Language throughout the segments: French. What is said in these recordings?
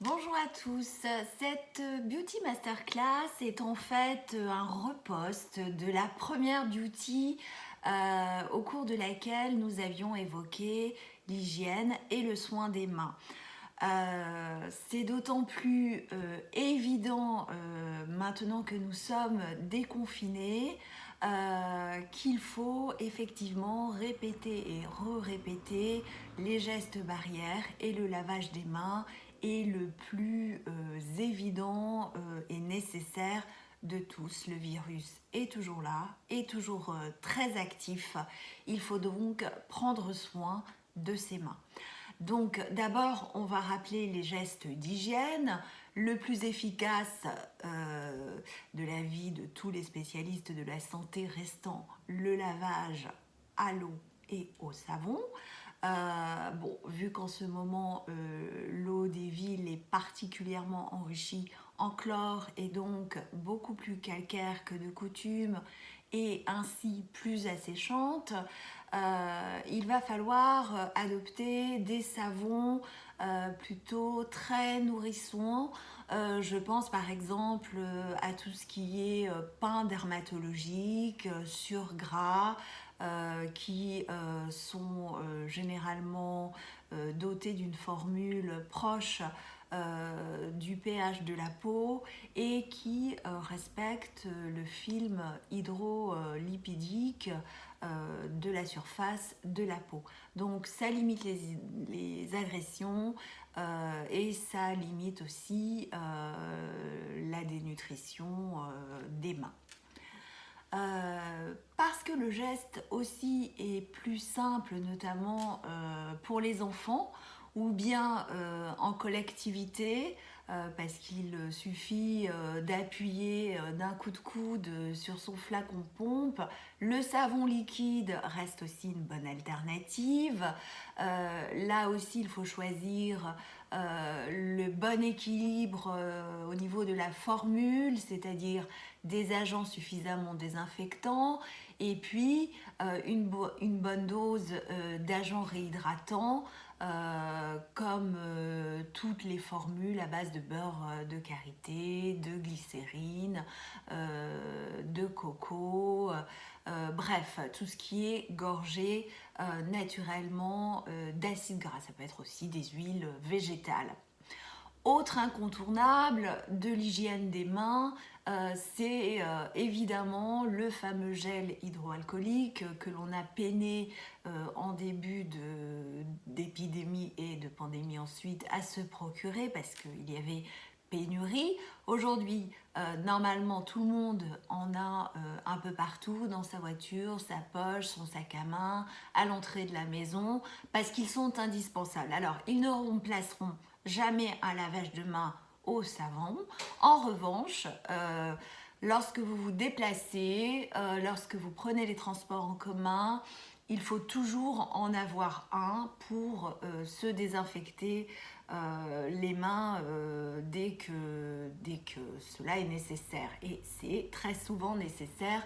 Bonjour à tous, cette Beauty Masterclass est en fait un repost de la première Beauty au cours de laquelle nous avions évoqué l'hygiène et le soin des mains. C'est d'autant plus évident maintenant que nous sommes déconfinés qu'il faut effectivement répéter et re-répéter les gestes barrières et le lavage des mains est le plus évident et nécessaire de tous. Le virus est toujours là, est toujours très actif. Il faut donc prendre soin de ses mains. Donc d'abord, on va rappeler les gestes d'hygiène. Le plus efficace de la vie de tous les spécialistes de la santé restant le lavage à l'eau et au savon. Vu qu'en ce moment, l'eau des villes est particulièrement enrichie en chlore et donc beaucoup plus calcaire que de coutume et ainsi plus asséchante, il va falloir adopter des savons plutôt très nourrissants. Je pense par exemple à tout ce qui est pain dermatologique, surgras, qui sont généralement dotés d'une formule proche du pH de la peau et qui respectent le film hydrolipidique de la surface de la peau. Donc ça limite les agressions et ça limite aussi la dénutrition des mains. Parce que le geste aussi est plus simple, notamment pour les enfants, ou bien en collectivité, parce qu'il suffit d'appuyer d'un coup de coude sur son flacon pompe. Le savon liquide reste aussi une bonne alternative. Là aussi, il faut choisir le bon équilibre au niveau de la formule, c'est-à-dire des agents suffisamment désinfectants et puis une bonne dose d'agents réhydratants comme toutes les formules à base de beurre de karité, de glycérine, de coco, bref, tout ce qui est gorgé naturellement d'acides gras. Ça peut être aussi des huiles végétales. Autre incontournable de l'hygiène des mains, c'est évidemment le fameux gel hydroalcoolique que l'on a peiné en début d'épidémie et de pandémie ensuite à se procurer parce qu'il y avait pénurie. Aujourd'hui, normalement, tout le monde en a un peu partout, dans sa voiture, sa poche, son sac à main, à l'entrée de la maison, parce qu'ils sont indispensables. Alors, ils ne remplaceront jamais un lavage de mains au savon. En revanche, lorsque vous vous déplacez, lorsque vous prenez les transports en commun, il faut toujours en avoir un pour se désinfecter les mains dès que cela est nécessaire. Et c'est très souvent nécessaire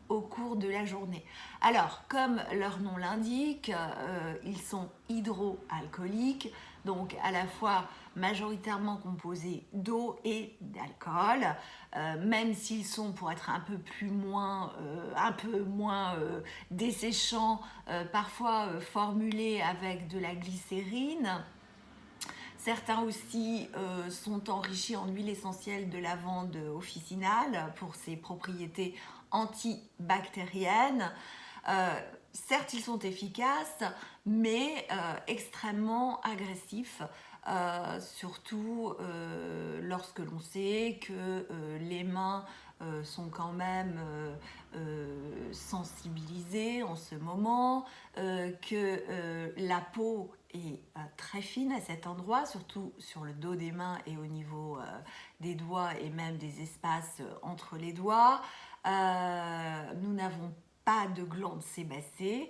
au cours de la journée. Alors, comme leur nom l'indique, ils sont hydroalcooliques, donc à la fois majoritairement composés d'eau et d'alcool, même s'ils sont, pour être un peu moins desséchants, parfois formulés avec de la glycérine. Certains aussi sont enrichis en huile essentielle de lavande officinale pour ses propriétés antibactériennes. Certes, ils sont efficaces, mais extrêmement agressifs, surtout lorsque l'on sait que les mains sont quand même sensibilisées en ce moment, que la peau est très fine à cet endroit, surtout sur le dos des mains et au niveau des doigts et même des espaces entre les doigts. Nous n'avons pas de glandes sébacées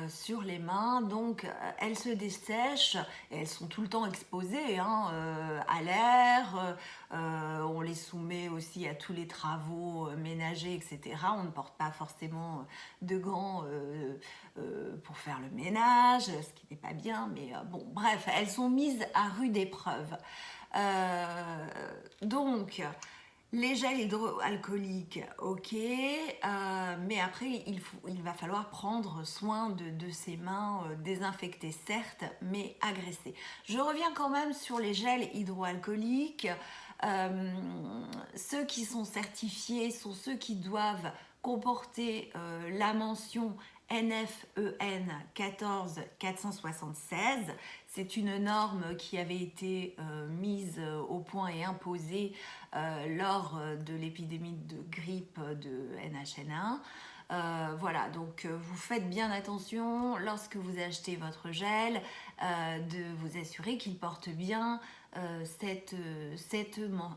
sur les mains, donc elles se dessèchent et elles sont tout le temps exposées à l'air. On les soumet aussi à tous les travaux ménagers, etc. On ne porte pas forcément de gants pour faire le ménage, ce qui n'est pas bien, mais bon, bref, elles sont mises à rude épreuve. Donc, les gels hydroalcooliques, ok, mais après il va falloir prendre soin de ses mains désinfectées certes, mais agressées. Je reviens quand même sur les gels hydroalcooliques. Ceux qui sont certifiés sont ceux qui doivent comporter la mention NFEN 14476. C'est une norme qui avait été mise au point et imposée lors de l'épidémie de grippe de NH1. Voilà, donc vous faites bien attention lorsque vous achetez votre gel de vous assurer qu'il porte bien cette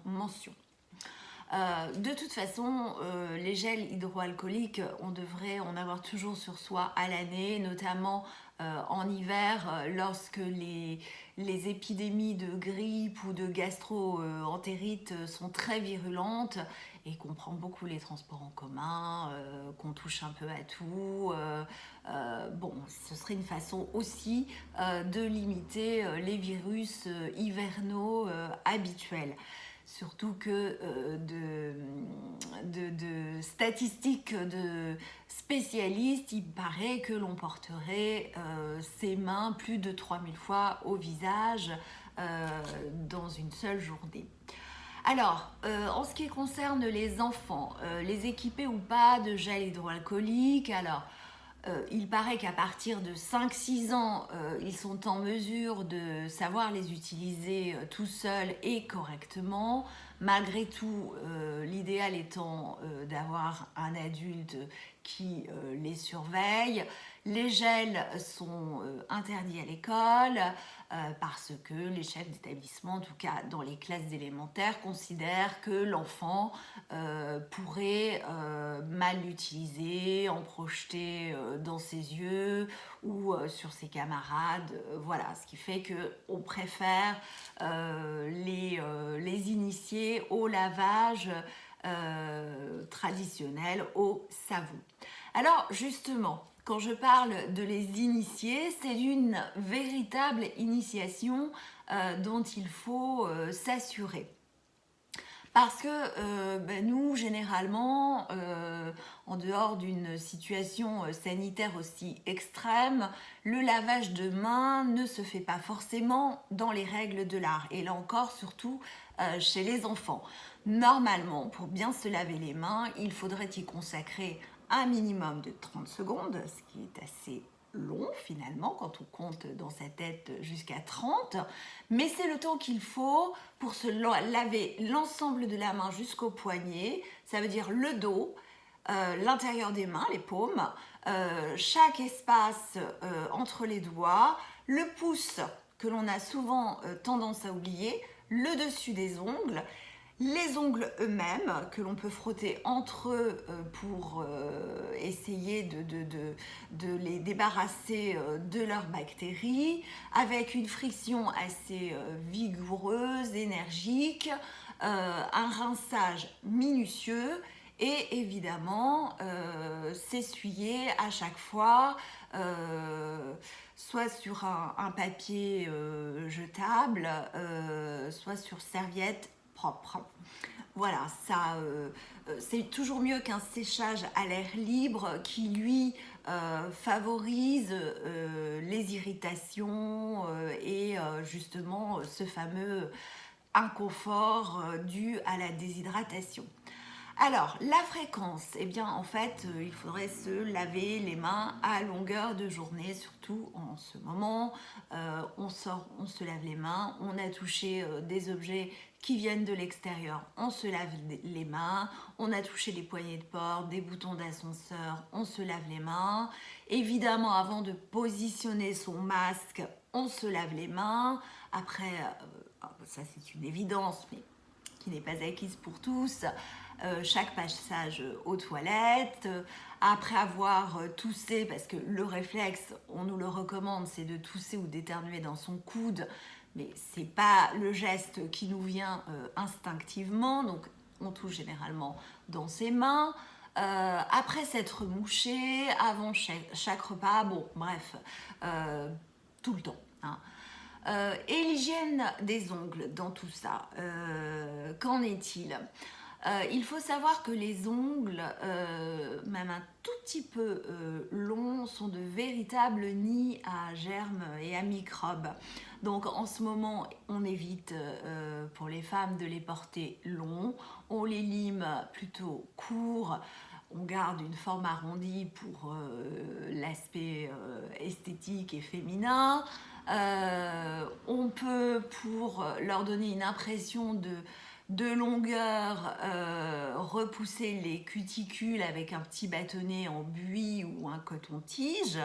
mention. De toute façon, les gels hydroalcooliques, on devrait en avoir toujours sur soi à l'année, notamment en hiver, lorsque les épidémies de grippe ou de gastro-entérite sont très virulentes et qu'on prend beaucoup les transports en commun, qu'on touche un peu à tout. Bon, ce serait une façon aussi de limiter les virus hivernaux habituels. Surtout que de statistiques de spécialistes, il paraît que l'on porterait ses mains plus de 3000 fois au visage dans une seule journée. Alors, en ce qui concerne les enfants, les équiper ou pas de gel hydroalcoolique, alors il paraît qu'à partir de 5-6 ans, ils sont en mesure de savoir les utiliser tout seuls et correctement. Malgré tout, l'idéal étant d'avoir un adulte qui les surveille. Les gels sont interdits à l'école parce que les chefs d'établissement, en tout cas dans les classes élémentaires, considèrent que l'enfant pourrait mal l'utiliser, en projeter dans ses yeux ou sur ses camarades. Voilà, ce qui fait qu'on préfère les initier au lavage traditionnel au savon. Alors justement, quand je parle de les initier, c'est d'une véritable initiation dont il faut s'assurer. Parce que nous, généralement, en dehors d'une situation sanitaire aussi extrême, le lavage de mains ne se fait pas forcément dans les règles de l'art. Et là encore, surtout chez les enfants. Normalement, pour bien se laver les mains, il faudrait y consacrer un minimum de 30 secondes, ce qui est assez long finalement quand on compte dans sa tête jusqu'à 30, mais c'est le temps qu'il faut pour se laver l'ensemble de la main jusqu'au poignet, ça veut dire le dos, l'intérieur des mains, les paumes, chaque espace entre les doigts, le pouce que l'on a souvent tendance à oublier, le dessus des ongles, les ongles eux-mêmes que l'on peut frotter entre eux pour essayer de les débarrasser de leurs bactéries avec une friction assez vigoureuse, énergique, un rinçage minutieux et évidemment s'essuyer à chaque fois soit sur un papier jetable, soit sur serviette propre. Voilà, ça, c'est toujours mieux qu'un séchage à l'air libre qui, lui, favorise les irritations et justement ce fameux inconfort dû à la déshydratation. Alors, la fréquence, eh bien en fait, il faudrait se laver les mains à longueur de journée, surtout en ce moment. On sort, on se lave les mains, on a touché des objets qui viennent de l'extérieur, on se lave les mains, on a touché les poignées de porte, des boutons d'ascenseur, on se lave les mains. Évidemment, avant de positionner son masque, on se lave les mains. Après, ça c'est une évidence, mais qui n'est pas acquise pour tous. Chaque passage aux toilettes, après avoir toussé, parce que le réflexe, on nous le recommande, c'est de tousser ou d'éternuer dans son coude, mais c'est pas le geste qui nous vient instinctivement, donc on touche généralement dans ses mains. Après s'être mouché, avant chaque repas, bon bref, tout le temps. Hein. Et l'hygiène des ongles dans tout ça, qu'en est-il? Il faut savoir que les ongles, même un tout petit peu longs, sont de véritables nids à germes et à microbes. Donc en ce moment, on évite pour les femmes de les porter longs, on les lime plutôt courts. On garde une forme arrondie pour l'aspect esthétique et féminin. On peut, pour leur donner une impression de longueur, repousser les cuticules avec un petit bâtonnet en buis ou un coton-tige.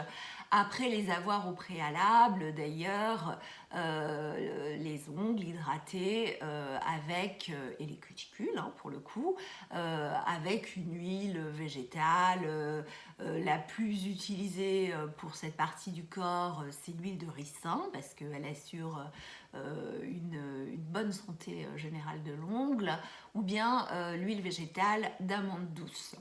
Après les avoir au préalable, d'ailleurs, les ongles hydratés avec, et les cuticules hein, pour le coup, avec une huile végétale. La plus utilisée pour cette partie du corps, c'est l'huile de ricin parce qu'elle assure une bonne santé générale de l'ongle, ou bien l'huile végétale d'amande douce.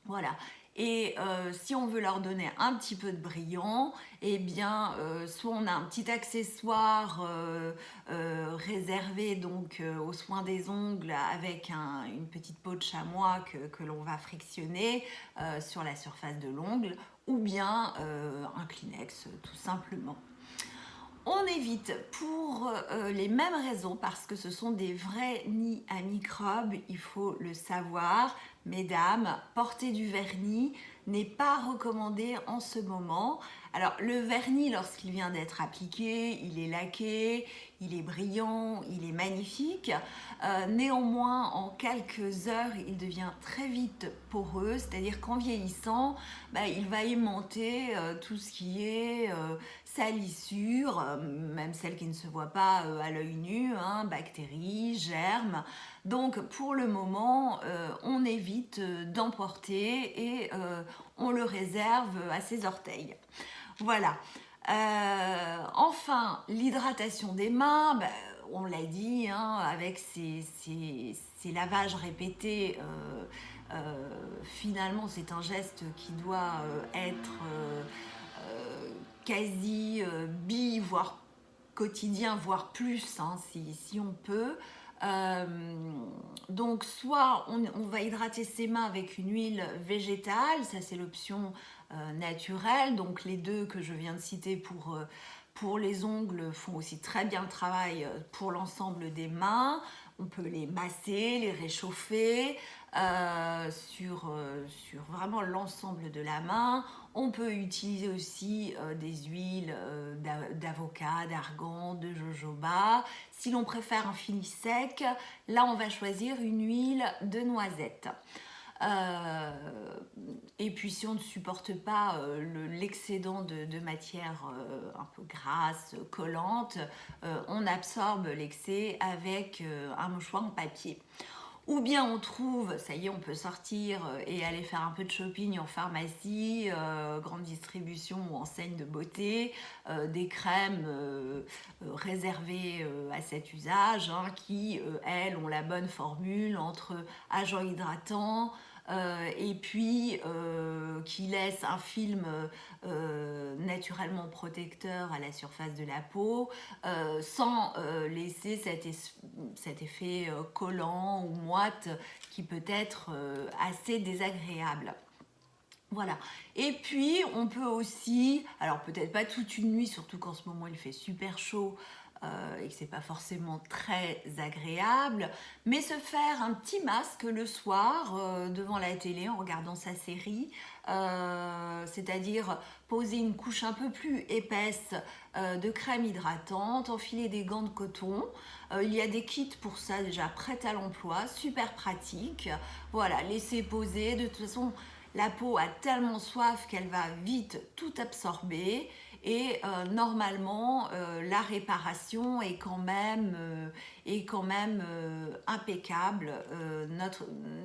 Voilà. Et si on veut leur donner un petit peu de brillant, eh bien, soit on a un petit accessoire réservé donc aux soins des ongles avec une petite peau de chamois que l'on va frictionner sur la surface de l'ongle, ou bien un Kleenex tout simplement. On évite pour les mêmes raisons, parce que ce sont des vrais nids à microbes, il faut le savoir. Mesdames, porter du vernis n'est pas recommandé en ce moment. Alors le vernis, lorsqu'il vient d'être appliqué, il est laqué, il est brillant, il est magnifique. Néanmoins, en quelques heures, il devient très vite poreux, c'est-à-dire qu'en vieillissant, il va aimanter tout ce qui est salissure, même celles qui ne se voient pas à l'œil nu, hein, bactéries, germes. Donc pour le moment, on évite d'emporter et on le réserve à ses orteils. Voilà. Enfin, l'hydratation des mains, on l'a dit, hein, avec ces lavages répétés, finalement c'est un geste qui doit être quasi voire quotidien, voire plus, hein, si on peut. Donc soit on va hydrater ses mains avec une huile végétale, ça c'est l'option naturelle, donc les deux que je viens de citer pour les ongles font aussi très bien le travail pour l'ensemble des mains. On peut les masser, les réchauffer sur vraiment l'ensemble de la main. On peut utiliser aussi des huiles d'avocat, d'argan, de jojoba. Si l'on préfère un fini sec, là on va choisir une huile de noisette. Et puis si on ne supporte pas l'excédent de matière un peu grasse, collante, on absorbe l'excès avec un mouchoir en papier. Ou bien on trouve, ça y est, on peut sortir et aller faire un peu de shopping en pharmacie, grande distribution ou enseigne de beauté, des crèmes réservées à cet usage, hein, qui, elles, ont la bonne formule entre agent hydratant, et puis qui laisse un film naturellement protecteur à la surface de la peau, sans laisser cet effet collant ou moite qui peut être assez désagréable. Voilà. Et puis, on peut aussi, alors peut-être pas toute une nuit, surtout qu'en ce moment il fait super chaud et que c'est pas forcément très agréable, mais se faire un petit masque le soir devant la télé en regardant sa série, c'est-à-dire poser une couche un peu plus épaisse de crème hydratante, enfiler des gants de coton. Il y a des kits pour ça déjà prêts à l'emploi, super pratique. Voilà, laisser poser. De toute façon, la peau a tellement soif qu'elle va vite tout absorber et normalement la réparation est quand même impeccable.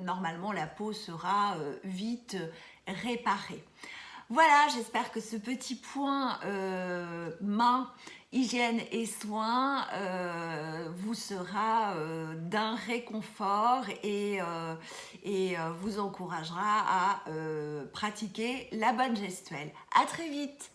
Normalement la peau sera vite réparée. Voilà, j'espère que ce petit point main, hygiène et soins vous sera d'un réconfort et vous encouragera à pratiquer la bonne gestuelle. À très vite!